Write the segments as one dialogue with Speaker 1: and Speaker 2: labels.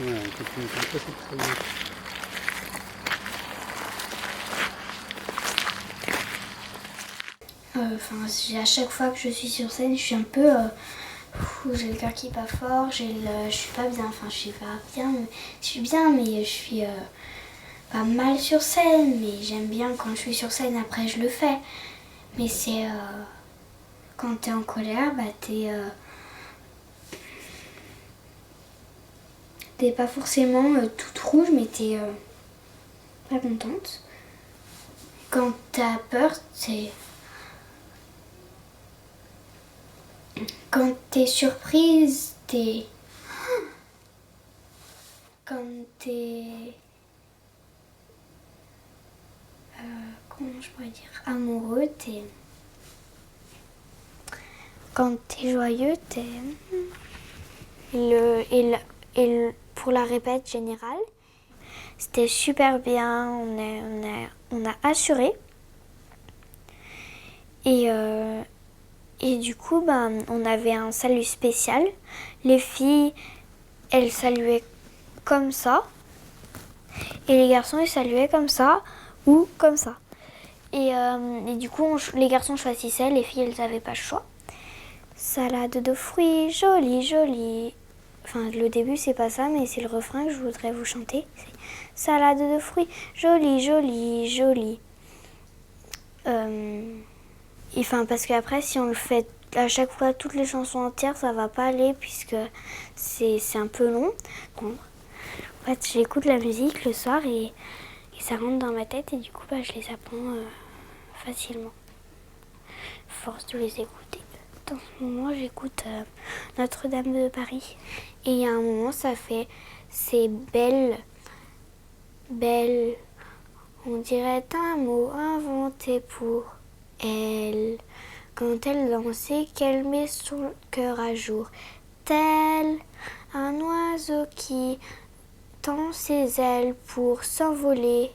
Speaker 1: Ouais, continue comme ça, c'est très bien.
Speaker 2: À chaque fois que je suis sur scène, je suis un peu... j'ai le cœur qui bat fort, je suis pas bien, enfin je suis pas bien, je suis bien, mais je suis pas mal sur scène, mais j'aime bien quand je suis sur scène, après je le fais. Mais c'est... quand t'es en colère, t'es pas forcément toute rouge, mais t'es pas contente. Quand t'as peur, c'est... Quand t'es surprise, t'es... Quand t'es... comment je pourrais dire, amoureux, t'es... Quand t'es joyeux, t'es... Pour la répète générale, c'était super bien, on a assuré. Et du coup, on avait un salut spécial. Les filles, elles saluaient comme ça. Et les garçons, ils saluaient comme ça ou comme ça. Et du coup, les garçons choisissaient, les filles, elles n'avaient pas le choix. Salade de fruits, jolie, jolie. Enfin, le début, c'est pas ça, mais c'est le refrain que je voudrais vous chanter. C'est salade de fruits, jolie, jolie, jolie. Enfin, parce qu'après, si on le fait à chaque fois toutes les chansons entières, ça va pas aller puisque c'est un peu long. Bon, en fait, j'écoute la musique le soir et ça rentre dans ma tête et du coup, je les apprends facilement. Force de les écouter. Dans ce moment, j'écoute Notre-Dame de Paris. Et il y a un moment, ça fait c'est belle, belle. On dirait un mot inventé pour elle. Quand elle dansait, qu'elle met son cœur à jour. Tel un oiseau qui tend ses ailes pour s'envoler.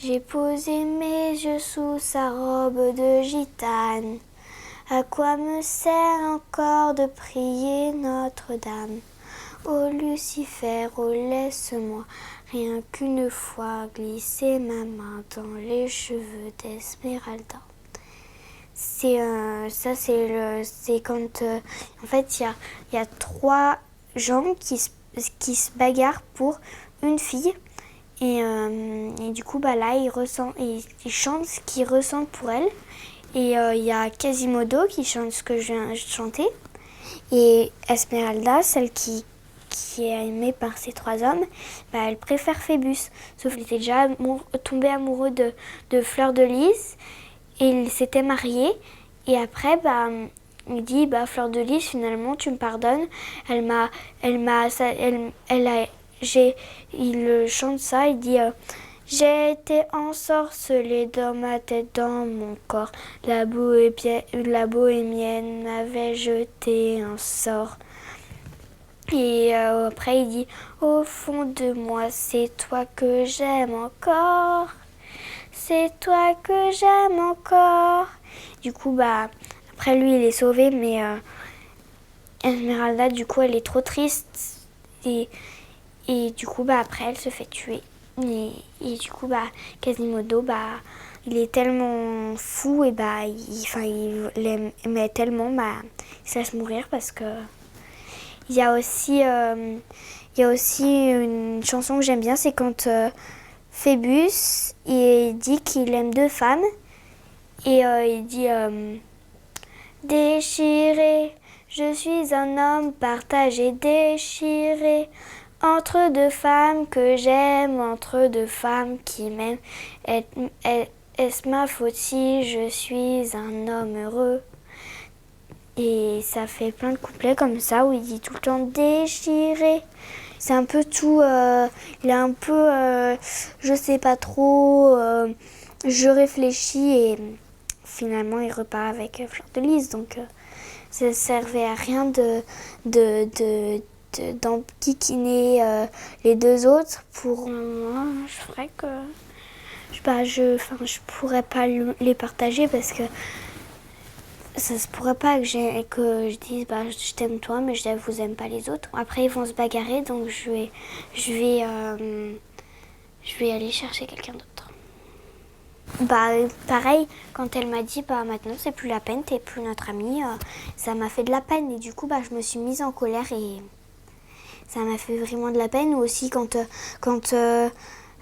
Speaker 2: J'ai posé mes yeux sous sa robe de gitane. À quoi me sert encore de prier Notre-Dame? Ô Lucifer, oh laisse-moi rien qu'une fois glisser ma main dans les cheveux d'Esmeralda. C'est quand en fait il y a trois gens qui se bagarrent pour une fille. Et du coup, là, il chante ce qu'il ressent pour elle. Et il y a Quasimodo qui chante ce que je viens de chanter. Et Esmeralda, celle qui est aimée par ces trois hommes, elle préfère Phébus. Sauf qu'il était déjà tombé amoureux de Fleur de Lys. Et ils s'étaient mariés. Et après, il dit, Fleur de Lys, finalement, tu me pardonnes. Il chante ça, il dit j'ai été ensorcelée dans ma tête, dans mon corps. La bohémienne m'avait jeté un sort. Et après il dit au fond de moi, c'est toi que j'aime encore. C'est toi que j'aime encore. Du coup, après lui il est sauvé, mais Esmeralda, du coup, elle est trop triste. Et du coup, après, elle se fait tuer. Et du coup, Quasimodo, il est tellement fou et il aimait tellement, il se laisse mourir parce que il y a aussi une chanson que j'aime bien, c'est quand Phébus il dit qu'il aime deux femmes et il dit déchiré, je suis un homme partagé, déchiré. Entre deux femmes que j'aime, entre deux femmes qui m'aiment, est-ce ma faute si je suis un homme heureux? Et ça fait plein de couplets comme ça où il dit tout le temps déchiré. C'est un peu tout, il est un peu, je sais pas trop, je réfléchis et finalement il repart avec Fleur de Lys. Donc ça servait à rien d'enquiquiner les deux autres. Pour moi, je ferais que je pourrais pas les partager parce que Ça se pourrait pas que je dise bah, je t'aime toi, mais je vous aime pas les autres. Après, ils vont se bagarrer, donc je vais aller chercher quelqu'un d'autre. Bah, pareil, quand elle m'a dit bah maintenant c'est plus la peine, t'es plus notre amie, ça m'a fait de la peine et du coup bah je me suis mise en colère et ça m'a fait vraiment de la peine. Ou aussi quand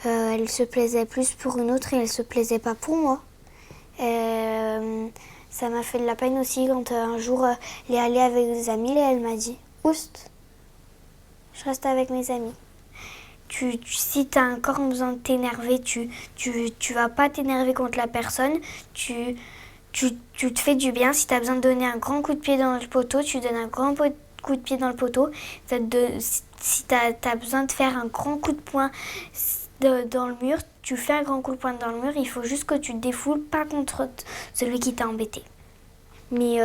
Speaker 2: elle se plaisait plus pour une autre et elle se plaisait pas pour moi. Ça m'a fait de la peine aussi quand un jour elle est allée avec des amis et elle m'a dit Oust, je reste avec mes amis. Si tu as encore besoin de t'énerver, tu vas pas t'énerver contre la personne, tu te fais du bien. Si tu as besoin de donner un grand coup de pied dans le poteau, tu donnes un grand coup de pied dans le poteau. Si tu as besoin de faire un grand coup de poing dans le mur, tu fais un grand coup de poing dans le mur. Il faut juste que tu te défoules, pas contre celui qui t'a embêté. Mais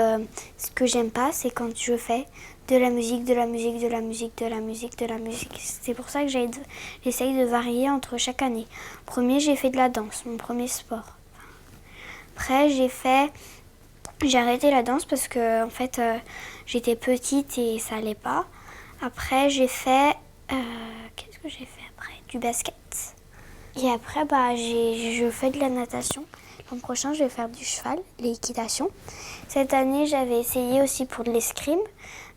Speaker 2: ce que j'aime pas, c'est quand je fais de la musique, de la musique, de la musique, de la musique, de la musique. C'est pour ça que j'essaye de varier entre chaque année. Premier, j'ai fait de la danse, mon premier sport. Après, j'ai arrêté la danse parce que en fait, j'étais petite et ça allait pas. Après, j'ai fait... qu'est-ce que j'ai fait après? Du basket. Et après, bah, je fais de la natation. L'an prochain, je vais faire du cheval, l'équitation. Cette année, j'avais essayé aussi pour de l'escrime,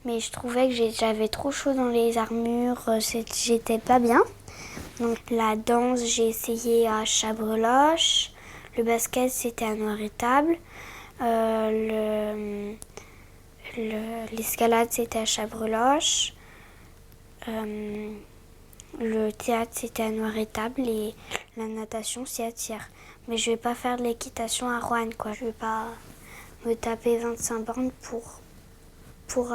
Speaker 2: mais je trouvais que j'avais trop chaud dans les armures, j'étais pas bien. Donc la danse, j'ai essayé à Chabreloche. Le basket, c'était à Noir-Étable. L'escalade, c'était à Chabreloche. Le théâtre, c'était à Noir-Étable et la natation, c'est à Thiers. Mais je vais pas faire de l'équitation à Roanne, quoi. Je vais pas me taper 25 bornes pour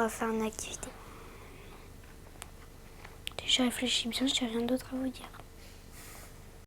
Speaker 2: faire une activité. Je réfléchis bien, j'ai rien d'autre à vous dire.